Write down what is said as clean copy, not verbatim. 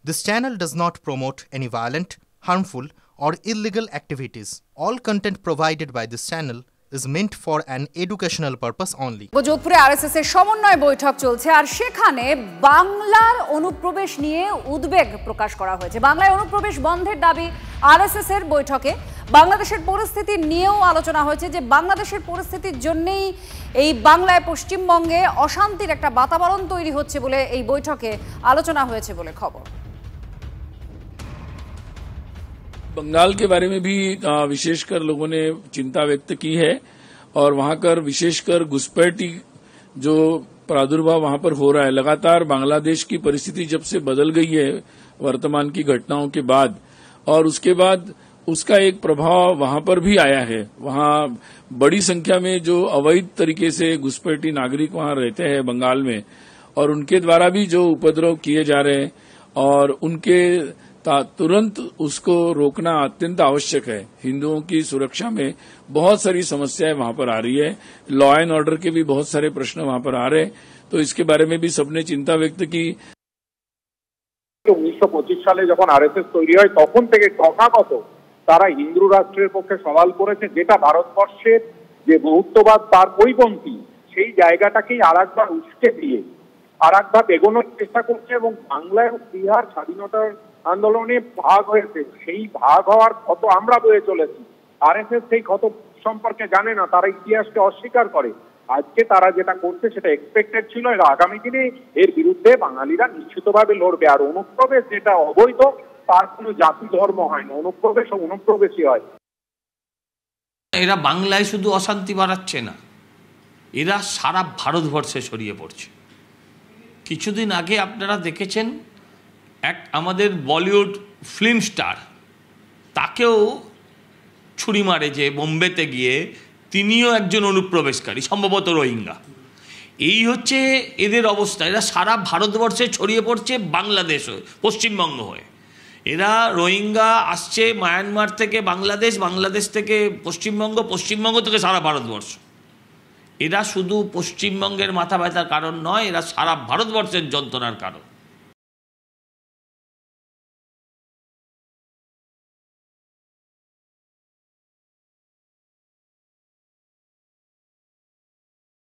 This channel does not promote any violent, harmful, or illegal activities. All content provided by this channel is meant for an educational purpose only. যোধপুরে RSS এর সমন্বয় বৈঠক চলছে আর সেখানে বাংলার অনুপ্রবেশ নিয়ে উদ্বেগ প্রকাশ করা হয়েছে। বাংলায় অনুপ্রবেশ বন্ধের দাবি আরএসএস এর বৈঠকে। বাংলাদেশের পরিস্থিতি নিয়েও আলোচনা হয়েছে যে বাংলাদেশের পরিস্থিতির জন্যই এই বাংলায় পশ্চিমবঙ্গে অশান্তির একটা বাতাবরণ তৈরি হচ্ছে বলে এই বৈঠকে আলোচনা হয়েছে বলে খবর। बंगाल के बारे में भी विशेषकर लोगों ने चिंता व्यक्त की है और वहां कर विशेषकर घुसपैठी जो प्रादुर्भाव वहां पर हो रहा है, लगातार बांग्लादेश की परिस्थिति जब से बदल गई है वर्तमान की घटनाओं के बाद, और उसके बाद उसका एक प्रभाव वहां पर भी आया है। वहां बड़ी संख्या में जो अवैध तरीके से घुसपैठी नागरिक वहां रहते हैं बंगाल में, और उनके द्वारा भी जो उपद्रव किए जा रहे हैं और उनके तुरंत उसको रोकना अत्यंत आवश्यक है। हिंदुओं की सुरक्षा में बहुत सारी समस्याएं वहां पर आ रही है, लॉ एंड ऑर्डर के भी बहुत सारे प्रश्न वहां पर आ रहे हैं, तो इसके बारे में भी सबने चिंता व्यक्त की। 1925 সালে যখন আরএসএস তৈরি হয় তখন থেকে ক্রমাগত তারা হিন্দু রাষ্ট্রের পক্ষে সওয়াল করেছে, যেটা ভারতবর্ষের যে বহুত্ববাদ তার পরিপন্থী, সেই জায়গাটাকেই আরেকবার উস্কে দিয়ে আরেকবার এগোনোর চেষ্টা করছে। এবং বাংলা এবং বিহার স্বাধীনতার আন্দোলনে ভাগ হয়েছে, সেই ভাগ হওয়ার ক্ষত আমরা বয়ে চলেছি। আরএসএস সেই ক্ষত সম্পর্কে জানে না, তারা ইতিহাসকে অস্বীকার করে। আজকে তারা যেটা করছে সেটা এক্সপেক্টেড ছিল, এর আগামী দিনে এর বিরুদ্ধে বাঙালিরা নিশ্চিতভাবে লড়বে। আর অনুপ্রবেশ যেটা অবৈধ, তার কোনো জাতি ধর্ম হয় না, অনুপ্রবেশ ও অনুপ্রবেশই হয়। এরা বাংলায় শুধু অশান্তি বাড়াচ্ছে না, এরা সারা ভারতবর্ষে ছড়িয়ে পড়ছে। কিছুদিন আগে আপনারা দেখেছেন এক আমাদের বলিউড ফিল্ম স্টার, তাকেও ছুরি মারে যে বোম্বেতে গিয়ে, তিনিও একজন অনুপ্রবেশকারী, সম্ভবত রোহিঙ্গা। এই হচ্ছে এদের অবস্থা। এরা সারা ভারতবর্ষে ছড়িয়ে পড়ছে, বাংলাদেশ হয়ে, পশ্চিমবঙ্গ হয়ে। এরা রোহিঙ্গা আসছে মায়ানমার থেকে বাংলাদেশ, বাংলাদেশ থেকে পশ্চিমবঙ্গ, পশ্চিমবঙ্গ থেকে সারা ভারতবর্ষ। এরা শুধু পশ্চিমবঙ্গের মাথা ব্যথার কারণ নয়, এরা সারা ভারতবর্ষের যন্ত্রণার কারণ।